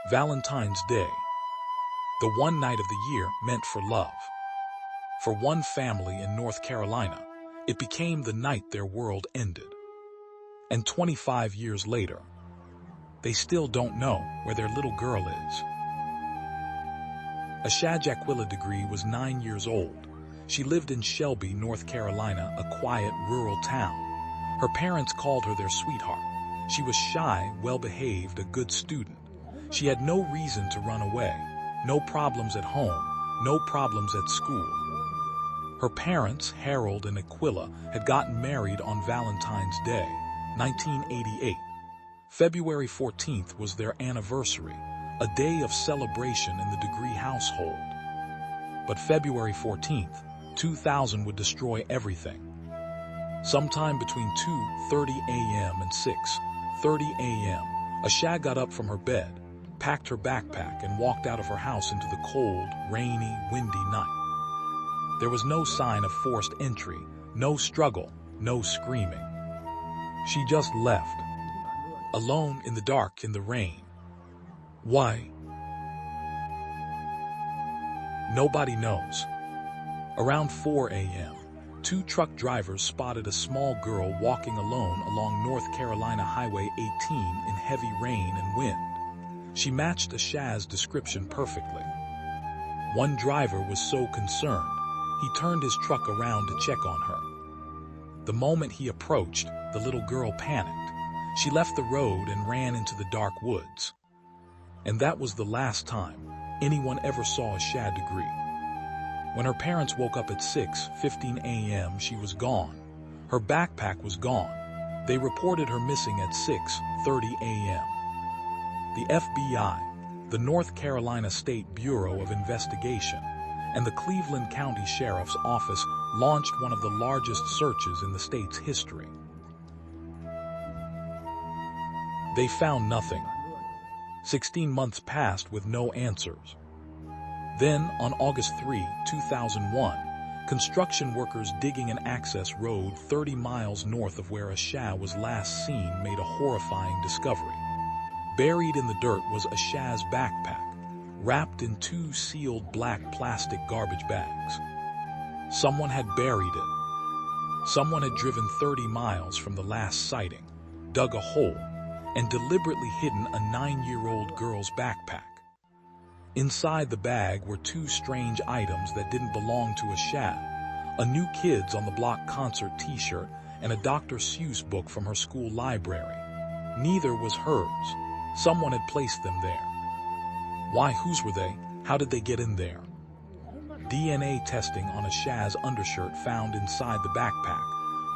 Valentine's Day, the one night of the year meant for love. For one family in North Carolina, it became the night their world ended. And 25 years later, they still don't know where their little girl is. Asha Degree was 9 years old. She lived in Shelby, North Carolina, a quiet, rural town. Her parents called her their sweetheart. She was shy, well-behaved, a good student. She had no reason to run away, no problems at home, no problems at school. Her parents, Harold and Aquila, had gotten married on Valentine's Day, 1988. February 14th was their anniversary, a day of celebration in the Degree household. But February 14th, 2000 would destroy everything. Sometime between 2:30 a.m. and 6:30 a.m., Asha got up from her bed, packed her backpack, and walked out of her house into the cold, rainy, windy night. There was no sign of forced entry, no struggle, no screaming. She just left, alone in the dark, in the rain. Why? Nobody knows. Around 4 a.m., two truck drivers spotted a small girl walking alone along North Carolina Highway 18 in heavy rain and wind. She matched Asha's description perfectly. One driver was so concerned, he turned his truck around to check on her. The moment he approached, the little girl panicked. She left the road and ran into the dark woods. And that was the last time anyone ever saw Asha Degree. When her parents woke up at 6:15 a.m., she was gone. Her backpack was gone. They reported her missing at 6:30 a.m. The FBI, the North Carolina State Bureau of Investigation, and the Cleveland County Sheriff's Office launched one of the largest searches in the state's history. They found nothing. 16 months passed with no answers. Then, on August 3, 2001, construction workers digging an access road 30 miles north of where Asha was last seen made a horrifying discovery. Buried in the dirt was Asha's backpack, wrapped in two sealed black plastic garbage bags. Someone had buried it. Someone had driven 30 miles from the last sighting, dug a hole, and deliberately hidden a 9-year-old girl's backpack. Inside the bag were two strange items that didn't belong to Asha: a New Kids on the Block concert t-shirt and a Dr. Seuss book from her school library. Neither was hers. Someone had placed them there. Why? Whose were they? How did they get in there? DNA testing on Asha's undershirt found inside the backpack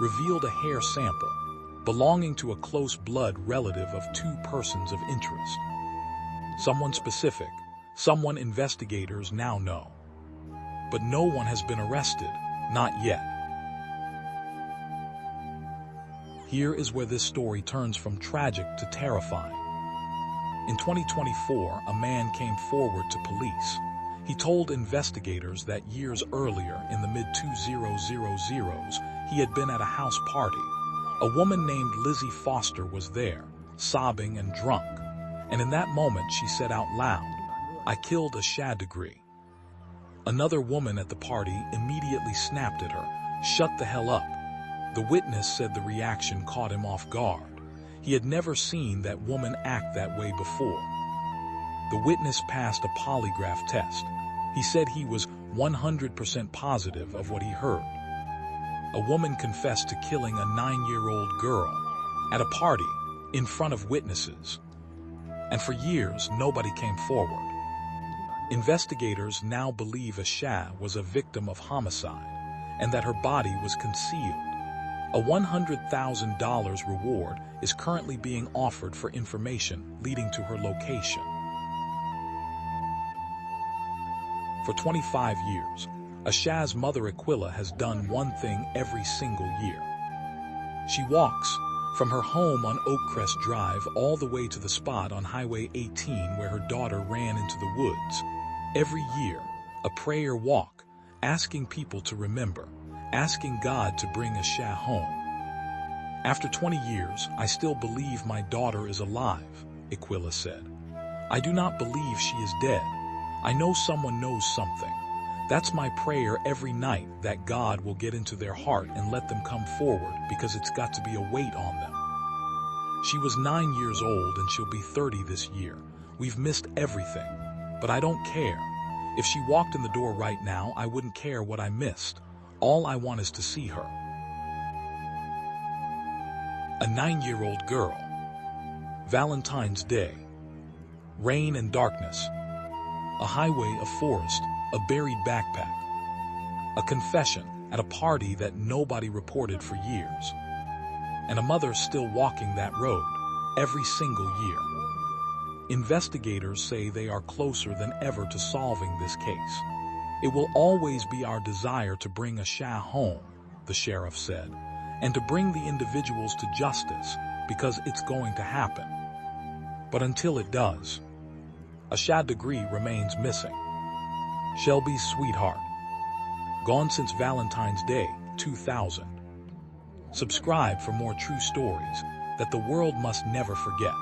revealed a hair sample belonging to a close blood relative of two persons of interest. Someone specific, someone investigators now know. But no one has been arrested, not yet. Here is where this story turns from tragic to terrifying. In 2024, a man came forward to police. He told investigators that years earlier, in the mid-2000s, he had been at a house party. A woman named Lizzie Foster was there, sobbing and drunk. And in that moment, she said out loud, "I killed Asha Degree." Another woman at the party immediately snapped at her, "Shut the hell up." The witness said the reaction caught him off guard. He had never seen that woman act that way before. The witness passed a polygraph test. He said he was 100% positive of what he heard. A woman confessed to killing a 9-year-old girl at a party in front of witnesses. And for years, nobody came forward. Investigators now believe Asha was a victim of homicide and that her body was concealed. A $100,000 reward is currently being offered for information leading to her location. For 25 years, Asha's mother Aquila has done one thing every single year. She walks from her home on Oakcrest Drive all the way to the spot on Highway 18 where her daughter ran into the woods. Every year, a prayer walk, asking people to remember, asking God to bring Asha home. After 20 years, I still believe my daughter is alive, Aquila said. I do not believe she is dead. I know someone knows something. That's my prayer every night, that God will get into their heart and let them come forward, because it's got to be a weight on them. She was 9 years old and she'll be 30 this year. We've missed everything, but I don't care. If she walked in the door right now, I wouldn't care what I missed. All I want is to see her. A 9-year-old girl. Valentine's Day. Rain and darkness. A highway, a forest, a buried backpack. A confession at a party that nobody reported for years. And a mother still walking that road every single year. Investigators say they are closer than ever to solving this case. It will always be our desire to bring Asha home, the sheriff said, and to bring the individuals to justice, because it's going to happen. But until it does, Asha Degree remains missing. Shelby's sweetheart. Gone since Valentine's Day, 2000. Subscribe for more true stories that the world must never forget.